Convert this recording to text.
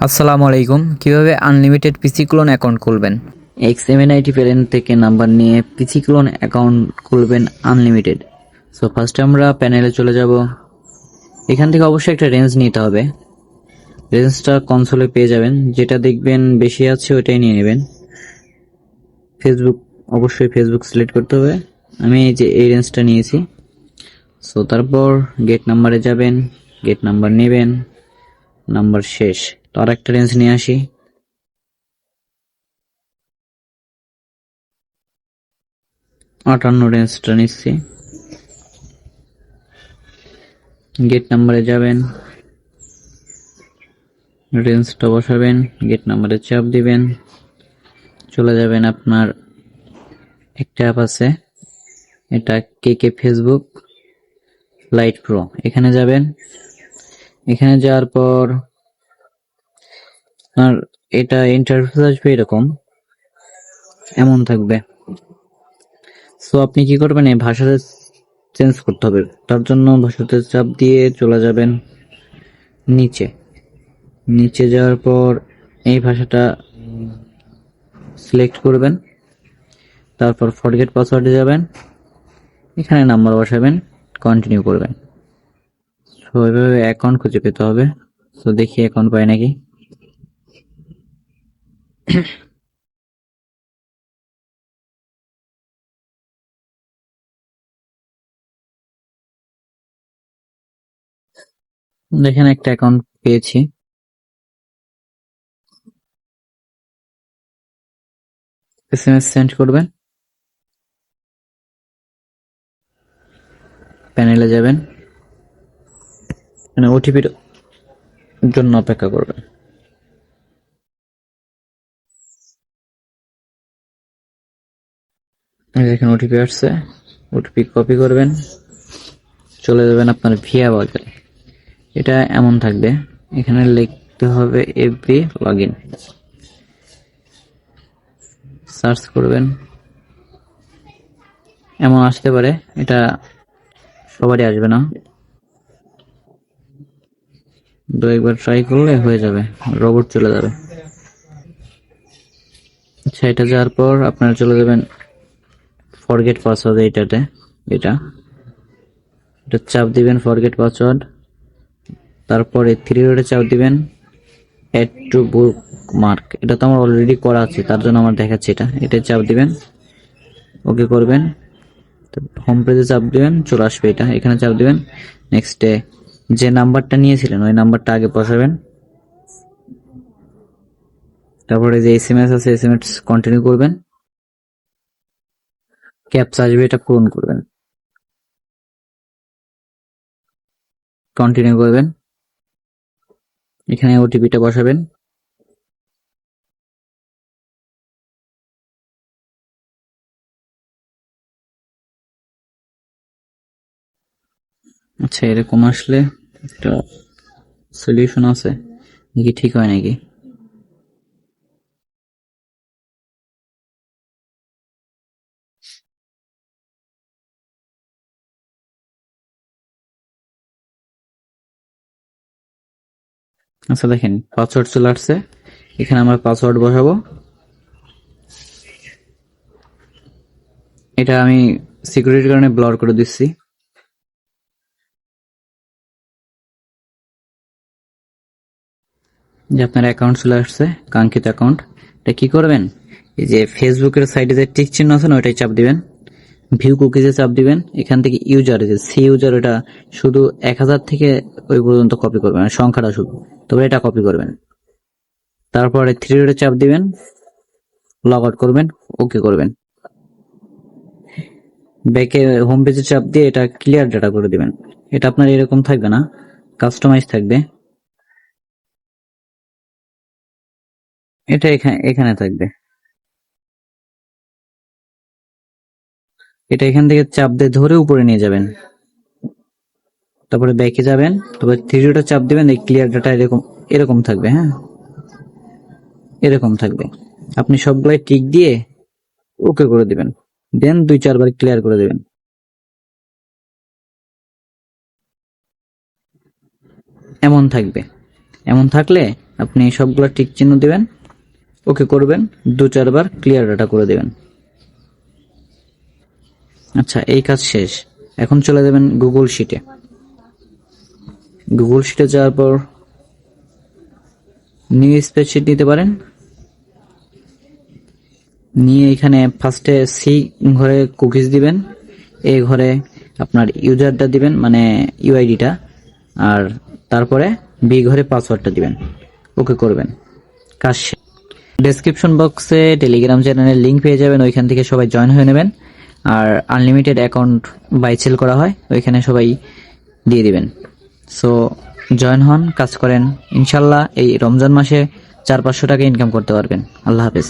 আসসালামু আলাইকুম। কিভাবে আনলিমিটেড পিসি ক্লোন অ্যাকাউন্ট খুলবেন? XMNIT প্যারেন্ট থেকে নাম্বার নিয়ে পিসি ক্লোন অ্যাকাউন্ট খুলবেন আনলিমিটেড। সো ফার্স্টে আমরা প্যানেলে চলে যাব। এখান থেকে অবশ্যই একটা রেঞ্জ নিতে হবে। রেঞ্জটা কনসোলে পেয়ে যাবেন, যেটা দেখবেন বেশি আছে ওইটাই নিয়ে নেবেন। অবশ্যই ফেসবুক সিলেক্ট করতে হবে। আমি এই রেঞ্জটা নিয়েছি। সো তারপর গেট নাম্বারে যাবেন, গেট নাম্বার নেবেন, নাম্বার শেষ। তো আর একটা রেঞ্জ নিয়ে আসি। আটান্ন রেঞ্জটা নিচ্ছি। গেট নাম্বারে যাবেন, রেঞ্জটা বসাবেন, গেট নাম্বারে চাপ দিবেন, চলে যাবেন। আপনার একটা অ্যাপ আছে, এটা কে ফেসবুক লাইট প্রো, এখানে যাবেন। এখানে যাওয়ার পর আপনার এটা ইন্টারফেস আসবে এরকম, এমন থাকবে। সো আপনি কি করবেন, এই ভাষাতে চেঞ্জ করতে হবে। তার জন্য ভাষাতে চাপ দিয়ে চলে যাবেন নিচে। নিচে যাওয়ার পর এই ভাষাটা সিলেক্ট করবেন, তারপর ফরগেট পাসওয়ার্ডে যাবেন, এখানে নাম্বার বসাবেন, কন্টিনিউ করবেন। সো এভাবে অ্যাকাউন্ট খুঁজে পেতে হবে। সো দেখি অ্যাকাউন্ট পাই নাকি। দেখেন একটা অ্যাকাউন্ট পেয়েছি। SMS সেন্ড করবেন, প্যানেলে যাবেন, মানে ওটিপির জন্য অপেক্ষা করবেন। দেখেন ওটিপি আসছে, ওটিপি কপি করবেন, চলে যাবেন আপনার ভিয়া বাজারে। এটা এমন থাকবে, এখানে লিখতে হবে এফবি লগইন, সার্চ করবেন, এমন আসতে পারে। এটা সবারই আসবে না, দু একবার ট্রাই করলে হয়ে যাবে, রোবট চলে যাবে। আচ্ছা, এটা যাওয়ার পর আপনারা চলে যাবেন ফরগেট পাসওয়ার্ড, এটা চাপ দিবেন, ফরগেট পাসওয়ার্ড। তারপরে থ্রি ডটে চাপ দিবেন, অ্যাড টু বুকমার্ক। এটা তো আমার অলরেডি করা আছে, তার জন্য আমার দেখাচ্ছে এটা চাপ দিবেন, ওকে করবেন। হোম পেজে চাপ দিবেন, চলে আসবে এটা, এখানে চাপ দিবেন। নেক্সটে যে নাম্বারটা নিয়েছিলেন ওই নাম্বারটা আগে বসাবেন। তারপরে যে SMS আছে SMS কন্টিনিউ করবেন, ক্যাপচা আসবে, এটা পূরণ করবেন, কন্টিনিউ করবেন। এখানে ওটিপিটা বসাবেন। আচ্ছা, এরকম আসলে একটা সলিউশন আছে নাকি, ঠিক হয় নাকি। আচ্ছা দেখেন পাসওয়ার্ড চলে আসছে, এখানে আমরা পাসওয়ার্ড বসাবো। এটা আমি সিকিউরিটির কারণে ব্লর করে দিচ্ছি। যে আপনার অ্যাকাউন্ট চলে আসছে, কাঙ্ক্ষিত অ্যাকাউন্ট। এটা কি করবেন, এই যে ফেসবুকের সাইডে যে টিক চিহ্ন আছে না, ওইটাই চাপ দিবেন, ভিউ কুকিজে চাপ দিবেন। এখান থেকে ইউজার, যে সি ইউজার, ওটা শুধু 1000 থেকে ওই পর্যন্ত কপি করবেন, মানে সংখ্যাটা শুধু, তবে এটা কপি করবেন। তারপরে থ্রি ডটে চাপ দিবেন, লগ আউট করবেন, ওকে করবেন। ব্যাকে হোম পেজে চাপ দিয়ে এটা ক্লিয়ার ডাটা করে দিবেন। এটা আপনার এরকম থাকবে না, কাস্টমাইজ থাকবে। এটা এখানে থাকবে। এটা এখান থেকে চাপ দিয়ে ধরে উপরে নিয়ে যাবেন, তারপরে ব্যাকে যাবেন, তারপরে থ্রি ডটে চাপ দিবেন, এই ক্লিয়ার ডাটা এরকম এরকম থাকবে। হ্যাঁ, এরকম থাকবে। আপনি সবগুলাই টিক দিয়ে ওকে করে দিবেন, দেন 2-4 বার ক্লিয়ার করে দিবেন। এমন থাকবে। এমন থাকলে আপনি সবগুলো টিক চিহ্ন দিবেন, ওকে করবেন, 2-4 বার ক্লিয়ার ডাটা করে দেবেন। আচ্ছা, এই কাজ শেষ। এখন চলে যাবেন গুগল শিটে। গুগল শিটে যাওয়ার পর নিউ স্প্রেডশিট নিতে পারেন। নিয়ে এখানে ফার্স্টে সি ঘরে কুকিজ দিবেন, এ ঘরে আপনার ইউজারটা দিবেন, মানে ইউআইডিটা, আর তারপরে বি ঘরে পাসওয়ার্ডটা দিবেন, ওকে করবেন, কাজ শেষ। ডেসক্রিপশন বক্সে টেলিগ্রাম চ্যানেলের লিঙ্ক পেয়ে যাবেন, ওইখান থেকে সবাই জয়েন হয়ে নেবেন। আর আনলিমিটেড অ্যাকাউন্ট বাই সেল করা হয়, ওইখানে সবাই দিয়ে দিবেন। সো জয়েন হন, কাজ করেন, ইনশাল্লাহ এই রমজান মাসে 400-500 টাকা ইনকাম করতে পারবেন। আল্লাহ হাফেজ।